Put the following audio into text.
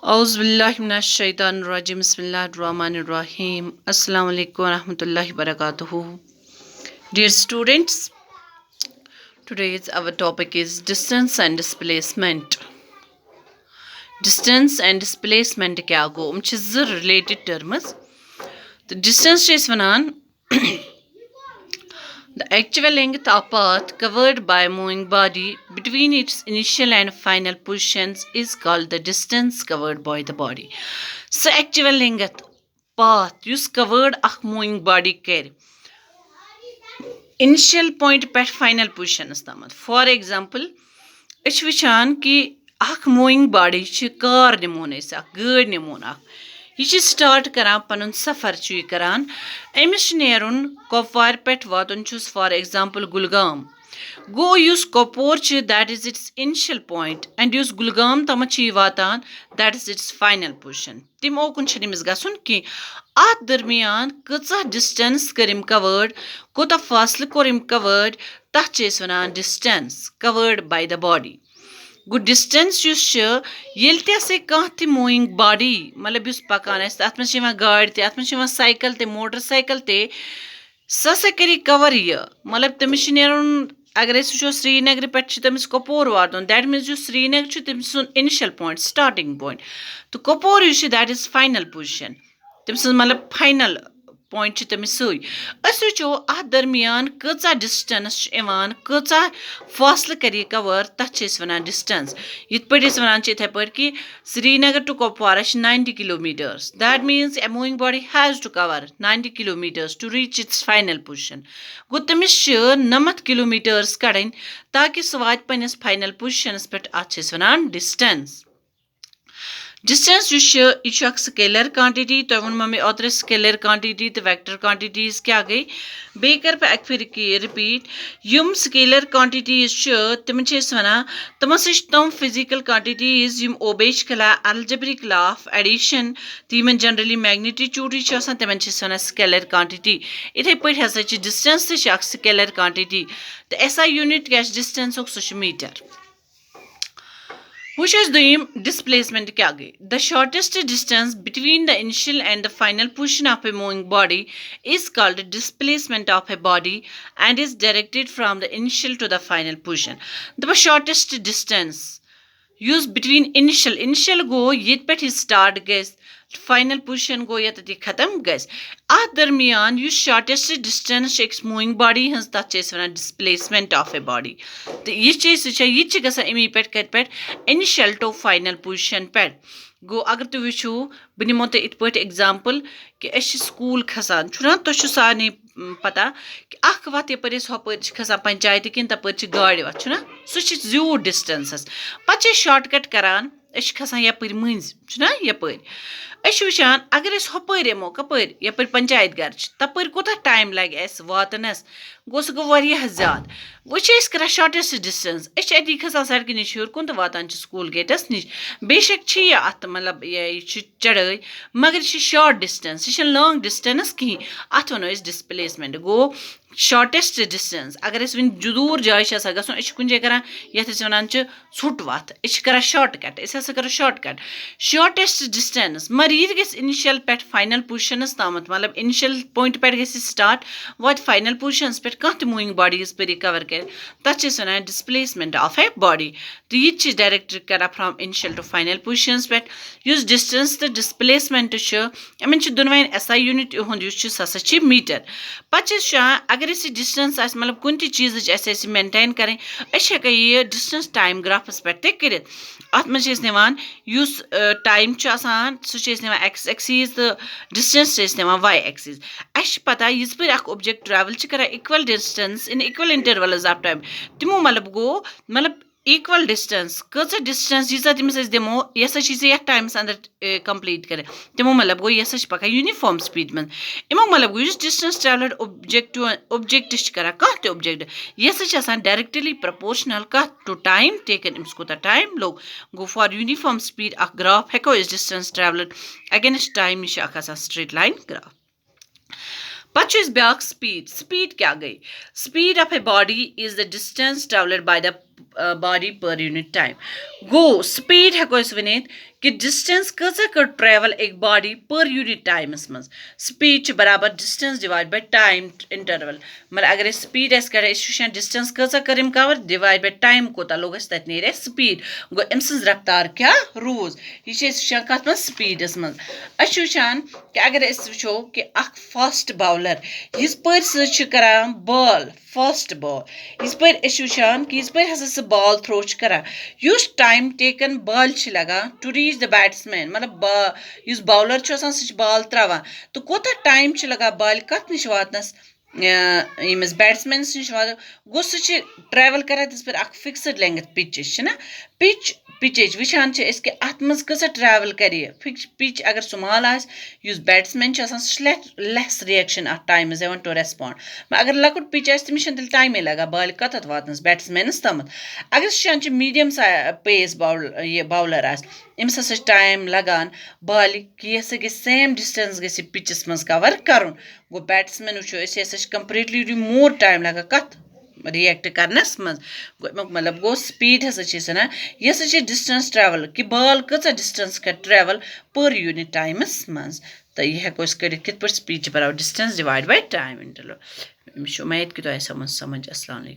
Auzubillahiminash-shaytanir-rajim. Bismillahir-rahmanir-rahim. Assalamu alaikum wa rahmatullahi wa barakatuhu. Dear students, today's our topic is distance and displacement. Distance and displacement kya go? Related terms. The distance is vanan the actual length of path covered by a moving body between its initial and final positions is called the distance covered by the body. So actual length path yus covered a moving body care initial point pet final position istamat. For example, it's vichan ki ak moving body ch car nimon esa gad nimon ak. Yह start karan panun safar chu karan emis nerun kopwar pet vatun chus for example Gulgam. Go use Koporch, that is its initial point, and use Gulgam Tamachi Vatan, that is its final position. Tim Okun Shanimis Gasun ki at Dermian, Kutsa distance Karim covered, Kota Fasl Korim covered, touches distance covered by the body. Good distance you share, Yeltia se kahti moving body, Malabus Pakanes, Atmashima guard, the Atmashima cycle, the motorcycle te. Sasekari cover here. Malab the missionary अगर वो श्रीनगर पे तमिस कपोर वातन that means जो श्रीनगर तमिस initial point starting point तो Kupwara that is final position तमिस मतलब final point तमिस वो अ दरमियान कचा डिस्टेंस कचा फासल कर कवर तथ वन डिस्टेंस इत पे वन इथे पे कि Srinagar to Kupwara 90 kilometres that means a moving body has to cover 90 kilometres to reach its final position गो तमिस 90 किलोमीटर्स कड़न ताकि सह वात पन्निस फाइनल पोजिशनस पे अत वन डिस्टेंस Distance यह स्केलर क्वांटिटी तो वो मे ओतर स्केलर क्वांटिटी तो वेक्टर क्वांटिटीज क्या गई बे कर पे फिर रिपीट यम स्केलर क्वांटिटीज तिम वन तमो तम फिजिकल क्वांटिटीज यम ओबे कला अलजेब्रिक लॉ ऑफ एडिशन तिमन जनरली मैग्नीट्यूड तिमन वन स्केलर क्वांटिटी इथे पे हसा डिस्टेंस स्केलर क्वांटिटी तो SI यूनिट क्या डिस्टेंस सह metre Which is the displacement kya gay? The shortest distance between the initial and the final position of a moving body is called displacement of a body and is directed from the initial to the final position. The shortest distance used between initial go yet pet his start guess final position go yet the khatam guess at darmiyan use shortest distance takes moving body has that is one displacement of a body the each gasa imi pet initial to final position pet गो अगर तुम वो बह निमो तुम इत पे example कि school खसान तो सारे पता कि अख वत यपर हपर खसान पंचायत किन तप गाड़ वत सह ज्यूट डिस्टेंस पे शॉर्टकट करान खसान यपर मज यपर वुचान अगर हपर यमो कपर यपर पंचायत घर तप कोता टाइम लगे वातनस गो सह गो ज्यादा वो कर शॉर्टेस्ट डिस्टेंस अती खसान सड़क नश हूर कुन तो वातान स्कूल गेटस नश बेशक यह अत मतलब यह चढ़ाई मगर यह शॉर्ट डिस्टेंस यह लॉन्ग डिस्टेंस कहीं अत वो डिस्प्लेसमेंट गो शॉर्टेस्ट डिस्टेंस अगर वन दूर जाए गो कुछ जाए करान ये वन ोट वत कर शॉर्टकट करो शॉर्टकट शॉर्टेस्ट डिस्टेंस मगर यह ग इनिशियल पे फाइनल पोजिशनस तम मतलब इनिशियल पॉइंट पे स्टार्ट वात फाइनल पोजिशनस पे कह मूविंग बॉडीज पे कवर कर तथ वन डिस्प्लेसमेंट ऑफ ए बॉडी तो यह डायरेक्ट कर from initial to final positions पे डिस्टेंस तो डिस्प्लेसमेंट इन दोनवें SI यूनिट इहुंद सह मीटर पे अगर डिस्टेंस मतलब कुन चीज मेंटेन करें हेका यह डिस्टेंस टाइम ग्राफस पे कर अत मन टाइम सह X एक्सीज तो डिस्टेंस Y एक्सीज पता यिज पे ऑब्जेक्ट ट्रैवल कर equal distance in equal intervals of time तमो मतलब गो मतलब इक्वल डिस्टेंस कच डिस्टेंस यीजा तमिस दिमो यह टाइमस अंदर कंप्लीट कर तमो मतलब गो यह पकान यूनिफॉर्म स्पीड में अमो मतलब गो डिस्टेंस ट्रैवलड ऑब्जेक्ट कर कह ऑब्जेक्ट यह डायरेक्टली प्रपोर्शनल कह टू टाइम टेकन अमिस कोता टाइम लोग गो फॉर यूनिफॉर्म स्पीड ग्राफ हेको डिस्टेंस ट्रैवलड अगेंस्ट टाइम यह स्ट्रेट लाइन ग्राफ पे ब्याक स्पीड क्या गई speed of a body is the distance travelled by the body per unit time गो स्पीड हेको वनित कि डिस्टेंस कचा कर ट्रेवल एक बॉडी पर यूनिट टाइमस मज स्पीड बराबर distance divide by time interval मतलब अगर स्पीड करें डिस्टेंस कचा कर कवर डिवाइड बाय टाइम कोता लोग तत नीर स्पीड गो अम सज रफ्तार क्या रोज यह कत मज स्पीडस मज वुचान कि अगर वो कि फास्ट बाउलर यिज पर सरान बॉल फास्ट बॉल यिज पर वुचान कि यिज पर हसा सह बॉल थ्रो करान युस टाइम टेकन बॉल लगान टू रीच द बैट्समैन मतलब युस बाउलर सह बॉल त्रावान तो कोता टाइम लगान बॉल कत निश वातनस यमिस बैट्समैनस निश वात गो सह ट्रेवल करान तस पर फिक्सड लेंथ पिच ना पिच वुचान कि अत मज कसा ट्रेवल कर पिच अगर स्मॉल आस बैट्समैन लेस रिएक्शन अत टाइमस दिवान टू रेस्पॉन्ड अगर लकुट पिच तमिस तेल टाइमे लगान बॉल कत वातनस बैट्समैनस तम अगर वुचान मीडियम पेस बाउलर अमिस हसा टाइम लगान बॉल कि यह गे सेम डिस्टेंस गे पिचस मज कवर कर गो बैट्समैन वो यह कंपेरेटली मोर टाइम लगान कत रिएक्ट करनस मज मतलब गो स्पीड हसा यह डिस्टेंस ट्रेवल कि बॉल कचा डिस्टेंस कर ट्रेवल पर यूनिट टाइमस मज तो यह हेको कत पे स्पीड बराबर distance divide by time interval उम्मीद कि तुम समझ अस्सलाम वालेकुम।